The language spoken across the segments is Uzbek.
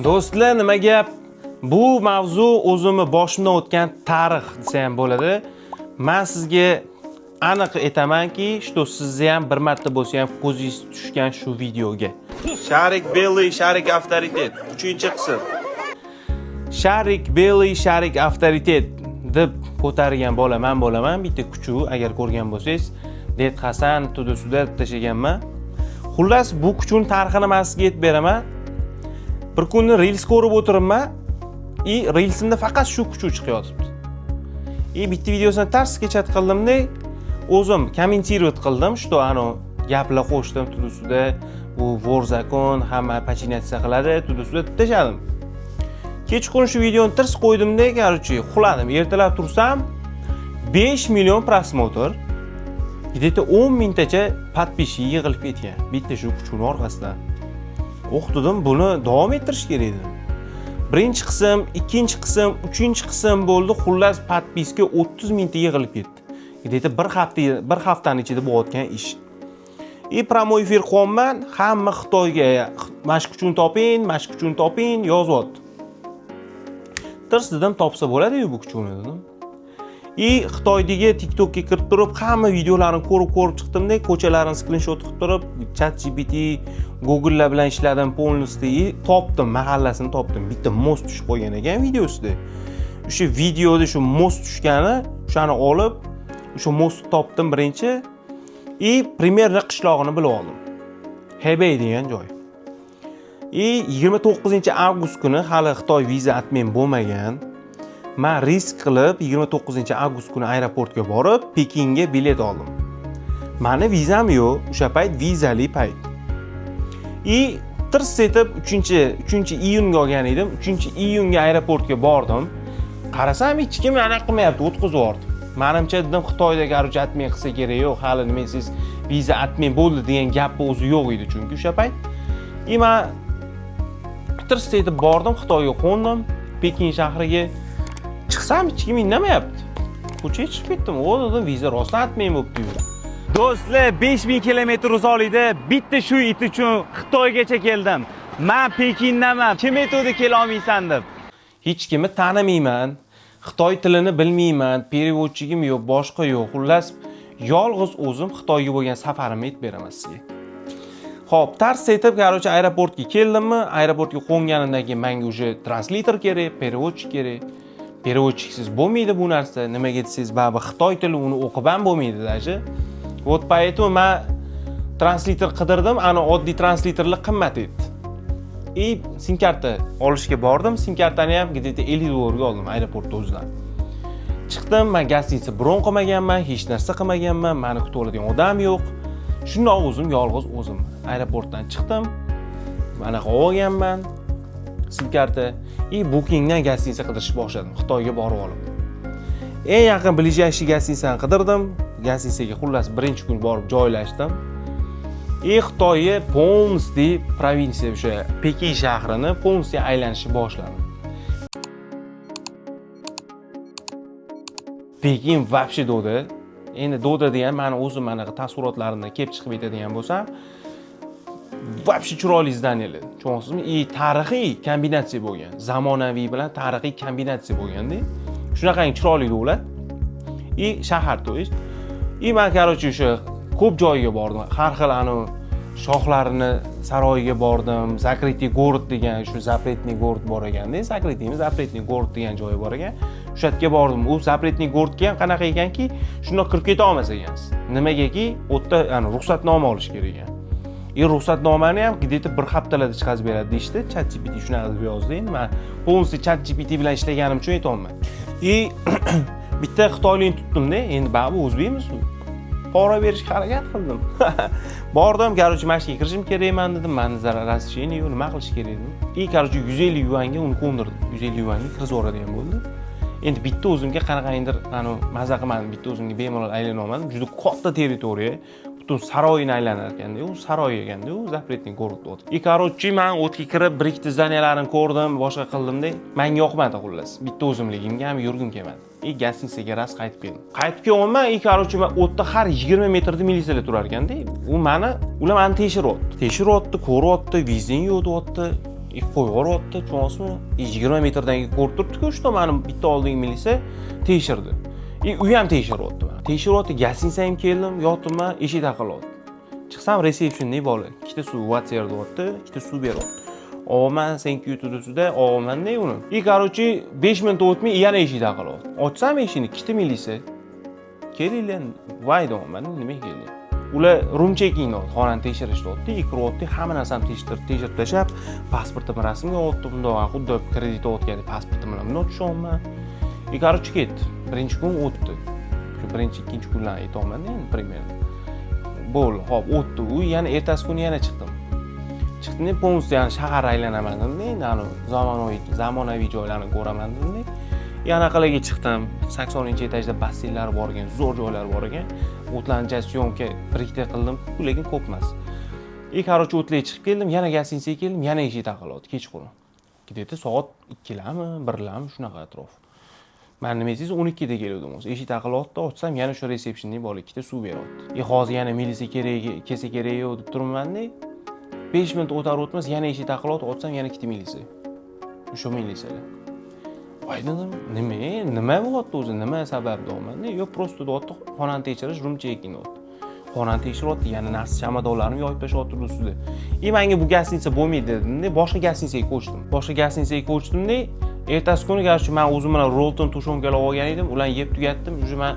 Do'stlar, nima gap? Bu mavzu o'zimni boshimdan o'tgan tarix desa ham bo'ladi. Men sizga aniq aytamanki, что sizni ham bir marta bo'lsa ham ko'zingiz tushgan shu videoga. Sharik Belli, Sharik avtoritet 3-qism. Sharik Belli, Sharik avtoritet deb ko'targan men bo'laman. Bitta kuchu agar ko'rgan bo'lsangiz, Det Hasan tudusida tashaganman. Xullas, bu kuchun tarixini men sizga aytib beraman. Bir kunni Reels ko'rib o'tiribman. Reelsimda faqat shu kuchu chiqyapti. Bitta videosini tarsga chat qildimda, o'zim kommentirovat qildim, что ano gaplar qo'shdim tudusida, bu vor zakon, hamma pachinatsiya qiladi, tudusida tashadim. Kechqurun shu videoni tirs qo'ydimda, короче, xuladim. Ertalab tursam 5 million prosmotr, где-то 10 mingtacha подписчик yig'ilib ketgan. Bitta shu kuchning orqasidan. O'qitdim, buni davom ettirish kerak edi. Birinchi qism, ikkinchi qism, uchinchi qism bo'ldi. Xullas podpiska 30 mingta yig'ilib ketdi. Где-то bir haftani ichida bo'layotgan ish. Promoi efir qo'yman, hamma Xitoyga mashq uchun toping yozyapti. Tirs dedim, topsa bo'ladi-yu bu kuchni dedim. Xitoydagi TikTokga kirib turib, hamma videolarini ko'rib chiqdimda, ko'chalarni screenshot qilib turib, ChatGPT, Google'lar bilan ishladim, полностью topdim, mahallasini topdim. Bitta most tushib qo'ygan ekan videosida. O'sha videoda shu most tushgani, o'shani olib, o'sha mostni topdim birinchi. Primerni qishlog'ini bilib oldim. Hebei degan joy. 29-avgust kuni hali Xitoy viza atmen bo'lmagan. Men risk qilib 29-avgust kuni aeroportga borib, Pekinga bilet oldim. Meni vizam yo'q, o'sha payt vizali payt. Tirs etib 3-iyunga olgan edim. 3-iyunga aeroportga bordim. Qarasam, hech kim anaqa qilmayapti, o'tkazib yubordi. Menimcha dedim, Xitoyda garchi atmen qilsa kerak yo'q, hali nima siz viza atmen bo'ldi degan gapni o'zi yo'q edi chunki o'sha payt. Men tirs etib bordim, Xitoyga qo'ndim, Pekin shahriga. Chiqsam hech kim indamayapti. Ko'chaga chiqib ketdim. O dedim, viza rostdan atmen bo'libdi. Do'stlar, 5000 kilometr uzoqlikda bitta shu it uchun Xitoygacha keldim. Men Pekindaman. Kim aytdi kela olmaysan deb. Hech kimni tanimayman. Xitoy tilini bilmayman. Переводчигim yo'q, boshqa yo'q. Xullas, yolg'iz o'zim Xitoyga bo'lgan safarimni aytib beraman sizga. Xo'p, tars etib, короче, aeroportga keldimmi? Aeroportga qo'nganimdan keyin menga уже translator kerak, переводчик kerak. Переводчиksiz bo'lmaydi bu narsa. Nimaga desangiz, baribir Xitoy tili uni o'qib ham bo'lmaydi даже. Вот поэтому men translator qidirdim, ana oddiy translatorlar qimmat edi. SIM karta olishga bordim. SIM kartani ham где-то $50 ga oldim aeroportda o'zidan. Chiqdim, men gostinitsa bron qilmaganman, hech narsa qilmaganman, meni kutib oladigan odam yo'q. Shundoq o'zim yolg'iz o'zim aeroportdan chiqdim. Manaqa olganman SIM karta. Bookingdan gostinitsa qidirishni boshladim, Xitoyga borib olib. Eng yaqin ближайший gostinitsani qidirdim. Gostinitsaga xullas birinchi kun borib joylashdim. Xitoyga полностью provinsiya o'sha Pekin shahrini полностью aylanishni boshladim. Pekin вообще do'da. Endi do'da degan meni o'zim anaqa tasvirotlarimdan kelib chiqib aytadigan bo'lsam, вообще chiroyli zdaniyalar. Tushunasizmi? Tarixiy kombinatsiya bo'lgan. Zamonaviy bilan tarixiy kombinatsiya bo'lganda, shunaqangi chiroyli davlat. Shahar to есть. Men короче o'sha ko'p joyga bordim. Har xil shohlarini saroyiga bordim. Zakritniy город degan, shu Zapretniy город bor ekanda, Zapretniy город degan joyi bor ekan. O'sha yerga bordim. U Zapretniy городga ham qanaqa ekanki, shundoq kirib keta olmas ekansiz. Nimagaki, u yerda ruxsatnoma olish kerak ekan. Ruxsatnomani ham где-то bir haftalarda chiqarib beradi deyishdi. ChatGPT shunaqa deb yozdi. Men полностью ChatGPT bilan ishlaganim uchun aytolmayman. Bitta xitoylikni tutdim-da, endi baribir o'zbekmiz. Pora berishga harakat qildim. Bordim, короче, mashinaga kirishim kerakman dedim. Meni zarar разрешение yo'q, nima qilish kerak dedim. короче, 150 yuanga uni qo'ndirdim. 150 yuanga kirib o'radigan bo'ldi. Endi bitta o'zimga qanaqadir maza qilmadim, bitta o'zimga bemalol aylana olmadim. Juda katta territoriya, butun saroyini aylanar ekanda, u saroy ekanda, u Zapretniy город o'tdi. короче, men o'tga kirib, bir ikkita zdaniyalarni ko'rdim, boshqa qildimda, menga yoqmadi xullas. Bitta o'zimligimga ham yurgim kelmadi. Gostinitsaga ras qaytib keldim. Qaytib kelganman, короче, men o'tda har 20 metrda militsiyalar turar ekanda, u ular meni tekshiryapti, ko'ryapti, vizing yo'q deyapti. qo'yib yuboryapti, tushunasizmi? 20 metrdan ko'rib turibdi-ku, shu mani bitta oldingi milisa tekshirdi. U ham tekshiryapti meni. Tekshiryapti, gостиница ham keldim, yotibman, eshik taqilyapti. Chiqsam resepsiyonda bola, ikkita suv vatser deyapti, ikkita suv beryapti. Oman senki yutudusida, omanda uni. Короче, 5 minut o'tmay yana eshik taqilyapti. Ochsam eshikni ikkita milisa. Kelinglar, voy deyman, nima keldi? Ular room checking xonani tekshirishdi, kiryapti, hamma narsani tekshirib tashlab, pasportim rasmga oldim, bundoq xuddi kredit o'tgandek pasportim bilan bundoq tushaman. Короче, ketdi. Birinchi kun o'tdi. Shu birinchi, ikkinchi kunlar aytaman endi примерно. Bo'ldi, hop, o'tdi. U yana ertasi kuni yana chiqdim. Chiqdim, полностью yana shahar aylanaman dedim, endi zamonaviy joylarni ko'raman dedim. Yana qalaga chiqdim. 80-etajda basseynlar bor ekan, zo'r joylar bor ekan. O'tlancha syomka birikta qildim, lekin ko'p emas. Короче, o'tlarga chiqib keldim, yana gостиницаga keldim, yana eshik taqilyapti kechqurun. Где-то soat 2larmi, 1larmi shunaqa atrof. Men nima deysiz 12 da keldim o'zi. Eshik taqilyapti, ochsam yana shu resepsiyonda bola ikkita suv beryapti. Hozir yana milisa kelsa kerak yo'q deb turibman-da. 5 minut o'tar o'tmas yana eshik taqilyapti, ochsam yana ikkita milisa. O'sha milisalar. Voy dedim, nima bo'lyapti o'zi? Nima sabab deyman-da? Yo'q, просто deyapti, xonani tekshirish, room checking deyapti. Xonani tekshiryapti, yana narsa chamadonlarni yoyib tashlayapti ustida. Menga bu gостиница bo'lmaydi dedim-da, boshqa gостиницаga ko'chdim. Boshqa gостиницаga ko'chdim-da, ertasi kuni garchi men o'zim bilan Rolton tushonkalar olgan edim, ularni yeb tugatdim. Уже men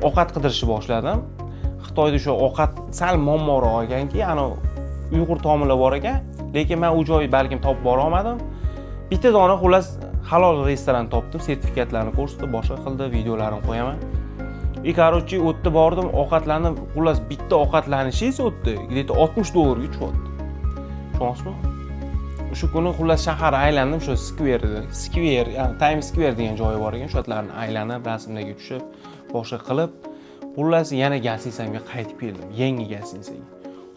ovqat qidirishni boshladim. Xitoyda shu ovqat sal muammoroq ekanki, ana Uyg'ur taomlari bor ekan, lekin men u joyni balkim topib bora olmadim. Bitta dona xullas halol restoran topdim, sertifikatlarni ko'rsatdi, boshqa qildi, videolarini qo'yaman. Короче, o'tdi bordim, ovqatlanib, xullas bitta ovqatlanishingiz o'tdi, где-то $60 tushyapti. Tushunasizmi? O'sha kuni xullas shahar aylandim, shu Square, ya'ni Times Square degan joyi bor ekan, shu yerlarni aylanib, rasmlarga tushib, boshqa qilib, xullas yana gостиницамga qaytib keldim, yangi gостиницаga.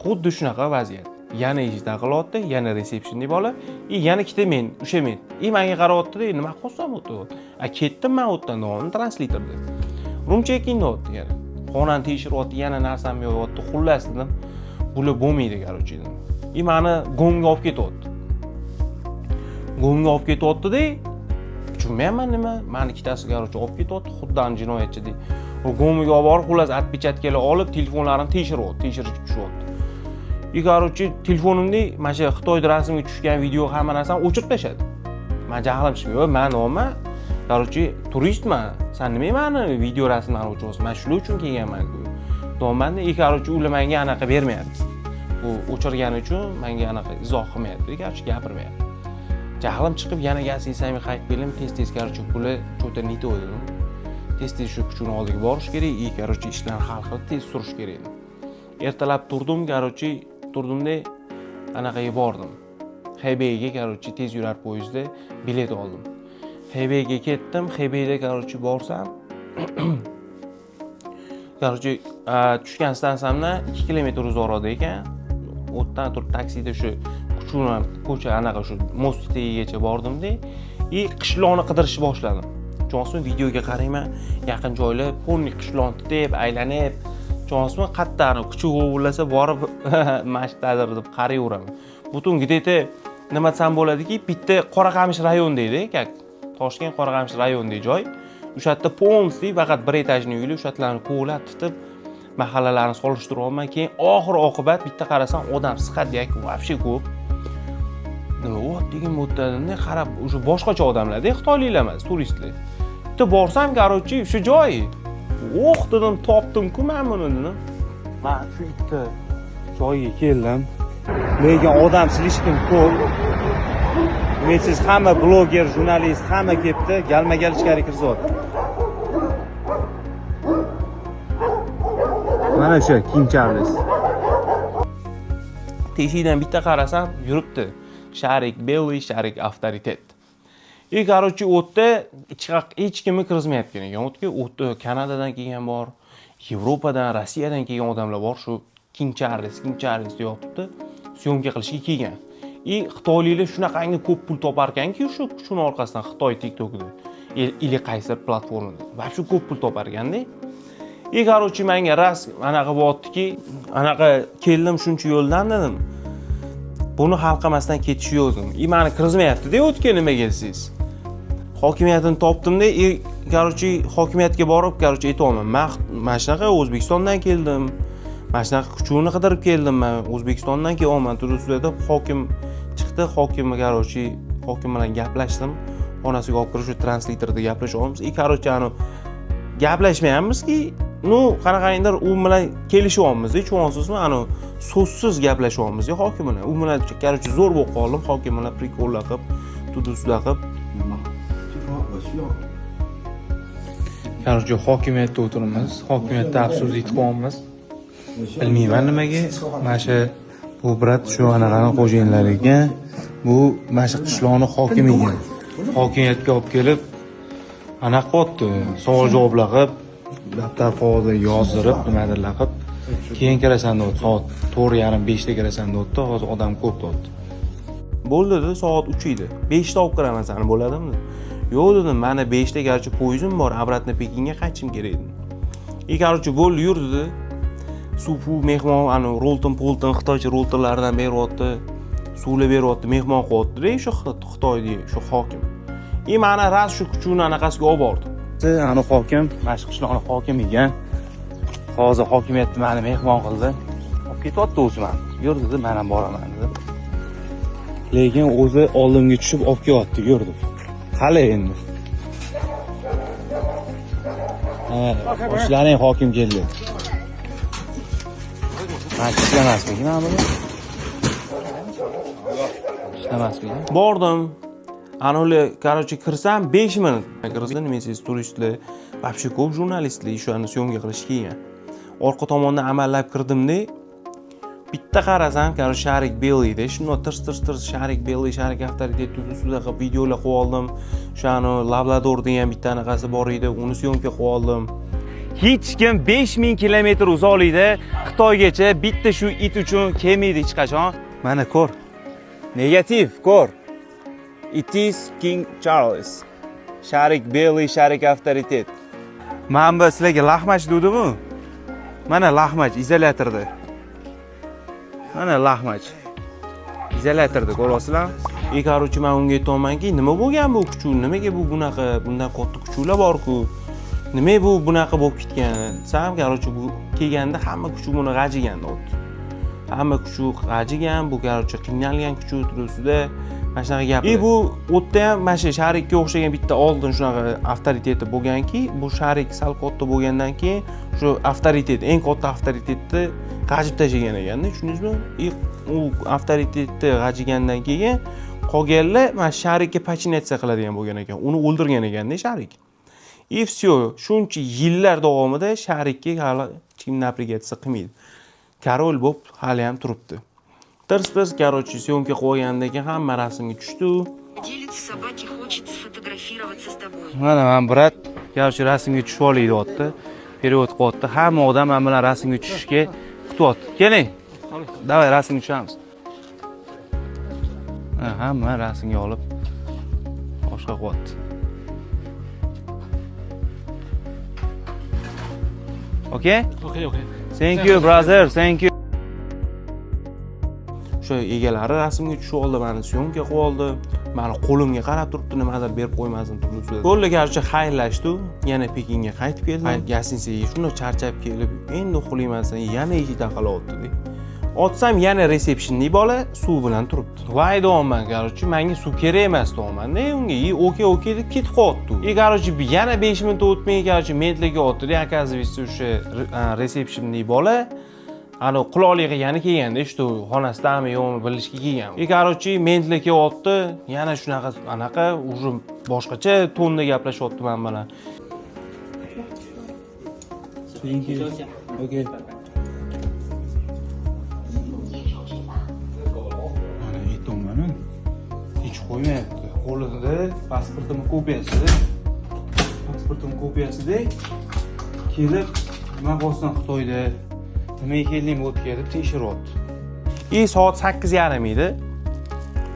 Xuddi shunaqa vaziyat. Yana eshik taqilyapti, yana resepsiyonda bola, yana ikkita men, o'sha men. Menga qarayapti-da, nima qilsam o'tdi. Ketdim men o'tdan, translatorda. Room checking deyapti yana. Xonani tekshiryapti, yana narsamni yo'yapti. Xullas dedim, bular bo'lmaydi, короче dedim. Meni gomga olib ketyapti. Gomga olib ketyapti-da, tushunmayman nima. Meni ikkitasi короче olib ketyapti, xuddi jinoyatchidek. Gomga olib borib, xullas отпечаткаlar olib, telefonlarini tekshirishga tushyapti. короче, telefonimda mana shu Xitoyda rasmga tushgan video hamma narsani o'chirib tashladi. Men jahlim chiqib, yo'q, men nima? короче, turistman. Sen nima meni video rasmlarni o'chirasiz? Men shuning uchun kelganman-ku. Domanda, короче, ular menga anaqa bermayapti. Bu o'chirgani uchun menga anaqa izoh qilmayapti, короче, gapirmayapti. Jahlim chiqib, yana gостиницаga qaytib keldim, tez короче, bular cho'ta nito dedim. Tez shu kuchini oldiga borish kerak, короче, ishlarni hal qilib tez surish kerak. Ertalab turdim, короче, turdimda anaqaga bordim. Xeybeyga, короче, tez yurar poyezdda bilet oldim. Xeybeyga ketdim, Xeybeyda, короче, borsam, короче, tushgan stansiyamdan 2 kilometr uzoqroqda ekan. O'tdan turib taksida shu ko'cha anaqa shu most tagigacha bordimda, qishloqni qidirishni boshladim. Jo'nsmi videoga qarayman, yaqin joylar polni qishloqni deb aylanib, jo'nsmi qattani kuchuk o'g'irlasa borib mashtadir deb qarayveraman. Butun где-то nima desam bo'ladiki, bitta Qoraqamish rayon deydi, Toshkent Qoraqamish rayonidagi joy. O'sha yerda polnosti faqat bir etajli uylar, o'sha yerlarni ko'lab tutib, mahallalarni solishtirib keyin oxir oqibat bitta qarasam odam siqadek, вообще ko'p. Nima bo'p degan muddatidan qarab, o'sha boshqacha odamlar-da, xitoyliklar emas, turistlar. Bitta borsam, короче, o'sha joy. Dedim, topdim-ku men buni dedim. Men shu bitta joyga keldim. Lekin odam silishdim ko'p. Siz hamma bloger, jurnalist, hamma kelibdi, galma-gal ichkari kiryapti. Mana shu King Charles. Teshikdan bitta qarasam, yuribdi. Sharik Belli, Sharik Avtoritet. короче, o'tda hech kimni kirgizmayotgan ekan. O'tda Kanadadan kelgan bor, Yevropadan, Rossiyadan kelgan odamlar bor, shu King Charles deyapti. Syomka qilishga kelgan. Xitoyliklar shunaqangi ko'p pul topar ekanki, shuni orqasidan Xitoy TikTokida, ili qaysi platformada. Va shu ko'p pul topar ekanda. короче, menga ras anaqa bo'ldiki, anaqa keldim shuncha yo'ldan dedim. buni hal qilmasdan ketishi yo'qdim. Mani kirgizmayapti-da o'tga nimaga desangiz. Hokimiyatini topdim-da, короче, hokimiyatga borib, короче, aytolmayman. Mana shunaqa O'zbekistondan keldim. Mana shunaqa kuchukni qidirib keldim men. O'zbekistondan kelyapman. Turuslarda hokim chiqdi, hokimga короче, hokim bilan gaplashdim. Xonasiga olib kirib shu translatorda gaplashyapmiz. Короче, gaplashmayapmizki, qanaqandir u bilan kelishyapmiz. Tushunyapsizmi? So'zsiz gaplashyapmiz hokim bilan. U bilan короче, zo'r bo'lib qoldim. Hokim bilan prikollar qilib, tuduslar qilib. Короче, hokimiyatda o'tiramiz. Hokimiyatda afsus etibamiz. Bilmayman nimaga. Mana shu bu brat shu anaqani xo'jayinlariga, bu mana shu qishloqni hokimiga hokimiyatga olib kelib, anaqa qotdi. Savol-javoblar qilib, daftar qog'ozda yozdirib, nimadirlar qilib, keyin kelasan deb soat 4:30-5 da kelasan deb, hozir odam ko'p deb. Bo'ldi-da, soat 3 edi. 5 da olib kiraman seni, bo'ladimi? Yo'q dedim, mana 5 da garchi poyezdim bor, обратно Pekinga qaytishim kerak edi. Короче, bo'ldi yurdi. Suv mehmon, rolton, Xitoycha roltonlardan beryapti. Suvlar beryapti, mehmon qilyapti-da, shu Xitoydagi shu hokim. Mana ras shu kuchukni anaqasiga olib bordi. Ana hokim, mana shu qishloqning hokimiga hozir hokimiyatni meni mehmon qildi. Olib ketyapti o'zi meni. Yurdi, men ham boraman dedi. Lekin o'zi oldimga tushib olib kelyapti, yurdi. Hali endi. Ishlaring hokim keldi. Men ishlamasmikin mana bu. Ishlamasmikin. Bordim. Ular, короче, kirsam 5 minut. Kirdim, men siz turistlar, вообще ko'p jurnalistlar shuni syomka qilish kelgan. Orqa tomondan amallab kirdim-da, bitta qarasam, короче, Sharik Belida, shuni tirs Sharik Belida, Sharik avtoritet ustida qilib videolar qo'yib oldim. Shuni Labrador degan bitta anaqasi bor edi, uni syomka qilib oldim. Hech kim 5000 kilometr uzoqlikda Xitoygacha bitta shu it uchun kelmaydi hech qachon. Mana ko'r. Negativ, ko'r. It is King Charles. Sharik Belida, Sharik avtoritet. Men bu sizlarga lahmach dedim-ku. Mana lahmach izolyatorda. Mana lahmach. Izolyatorda ko'ryapsizlarmi? Короче, men unga aytaymanki, nima bo'lgan bu kuchuk? Nimaga bu bunaqa, bundan katta kuchuklar bor-ku? Nima bu bunaqa bo'lib ketgan? Sam, короче, bu kelganda hamma kuchuk buni g'ajigan o'tdi. Hamma kuchuk g'ajigan, bu короче, qiynalgan kuchuk turusida mana shunaqa gap. Bu o'tda ham mana shu Sharikka o'xshagan bitta oldin shunaqa avtoriteti bo'lganki, bu Sharik sal katta bo'lgandan keyin shu avtoritet, eng katta avtoritetni g'ajib tashlagan ekanda, tushundingizmi? U avtoritetni g'ajigandan keyin qolganlar mana Sharikka pachinatsiya qiladigan bo'lgan ekan. Uni o'ldirgan ekanda Sharik. И всё, shuncha yillar davomida Sharikka hali kim naprigatsiya qilmaydi. Korol bo'lib hali ham turibdi. Tirs, короче, syomka qo'ygandan keyin hamma rasmga tushdi. Владелец собаки хочет сфотографироваться с тобой. Mana men brat, короче, rasmga tushib olay deyapti. Перевод qilyapti. Hamma odam men bilan rasmga tushishga kutyapti. Keling. Davay rasmga tushamiz. Hamma rasmga olib boshqa qilyapti. Okay? Okay. Thank you, brother. Thank you. Shu egalari rasmga tushib oldi, meni syomka qilib oldi. Meni qo'limga qarab turibdi, nimadir berib qo'ymasin turibdi. Qo'lga garchi xayrlashdi, yana Pekinga qaytib keldim. Gasinsiga shuni charchab kelib, endi uxlayman, yana eshik taqalayapti. Otsam yana resepsiyonni bola suv bilan turibdi. Voy deyapman, garchi menga suv kerak emas deyapman-da unga. Okey deb ketib qolibdi. Garchi yana 5 minut o'tmay garchi mentlarga o'tdi. Оказывается, o'sha resepsiyonni bola quloqligiga yana kelganda, shu xonasidami yo'qmi bilishga kelgan. Короче, mentlar kelyapti, yana shunaqa anaqa, уже boshqacha tonda gaplashyapti men bilan. Thank you. Okay. Mana aytdim, hech qo'ymayapti. Qo'lida pasportim kopiyasida kelib, nima bo'lsin Xitoyda nimaga kelding bu yerga deb tekshiryapti. Soat 8:30 edi.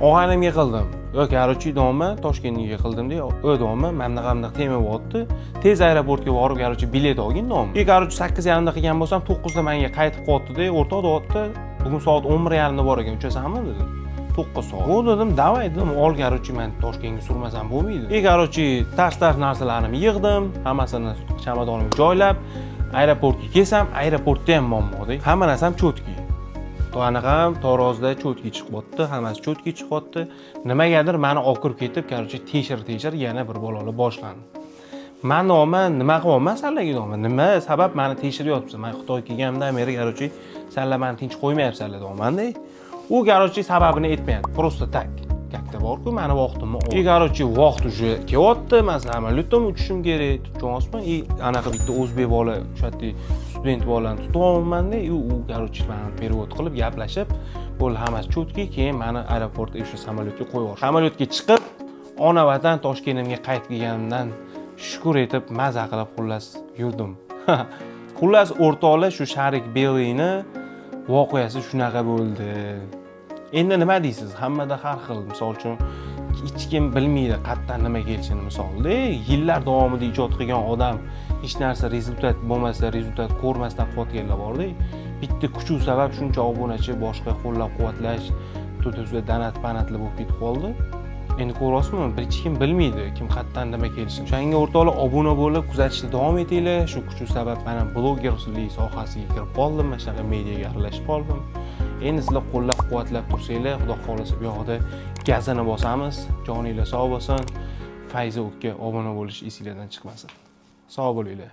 Og'animga qildim. Yo'q, короче, deyapman, Toshkentga qildim-da, deyapman, menda qanday tema bo'lyapti. Tez aeroportga borib, короче, bilet olgin deyapman. Короче, 8:30 da qilgan bo'lsam, 9 da menga qaytib qo'yapti-da, o'rtoq deyapti. Bugun soat 11:30 da bor ekan, uchasanmi dedim. 9 soat. Bu dedim, davay dedim, ol короче, men Toshkentga surmasam bo'lmaydi. короче, tars narsalarimni yig'dim, hammasini chamadonimga joylab, aeroportga kelsam, aeroportda ham muammoda. Hamma narsam cho'tki. Anaqa ham Tarozda cho'tki chiqyapti, hammasi cho'tki chiqyapti. Nimagadir meni olib kirib ketib, короче, teshir yana bir bolalar boshlandi. Men nima qilyapman sizlarga deyman. Nima sabab meni tekshiryapsiz? Men Xitoy kelganimdan beri короче, sizlar meni tinch qo'ymayapsizlar deyapman-da. U короче sababini aytmayapti. Просто tak. Gapda bor-ku, meni vaqtimni oldi. короче, vaqt уже kelyapti. Men samolyotdan uchishim kerak. Tushunasizmi? Anaqa bitta o'zbek bola, o'sha student bolani tutyapman-da. U короче meni perevod qilib gaplashib, bo'ldi hammasi cho'tki, keyin meni aeroportga o'sha samolyotga qo'yib yubordi. Samolyotga chiqib, ona vatan Toshkentimga qaytib kelganimdan shukur etib maza qilib xullas yurdim. Xullas o'rtoqlar shu Sharik Beliyni voqeasi shunaqa bo'ldi. Endi nima deysiz? Hammada har xil. Misol uchun hech kim bilmaydi qayerdan nima kelishini misolda. Yillar davomida ijod qilgan odam hech narsa rezultat bo'lmasa, rezultat ko'rmasdan qotganlar bor-da. Bitta kuch sabab shuncha obunachi boshqa qo'llab-quvvatlash, to'tuzda danat-panatli bo'lib ketib qoldi. Endi ko'rasizmi, hech kim bilmaydi kim qayerdan nima kelishini. O'shanga o'rtoqlar obuna bo'lib kuzatishda davom etinglar. Shu kuch sabab men blogerlik sohasiga kirib qoldim, mana shunaqa mediaga aralashib qoldim. Endi sizlar qo'llab-quvvatlab tursanglar, xudo xolisa bu yoqda gazini bosamiz. Joninglar sog' bo'lsin. Fayza o'tga obuna bo'lish esingizdan chiqmasin. Sog' bo'linglar.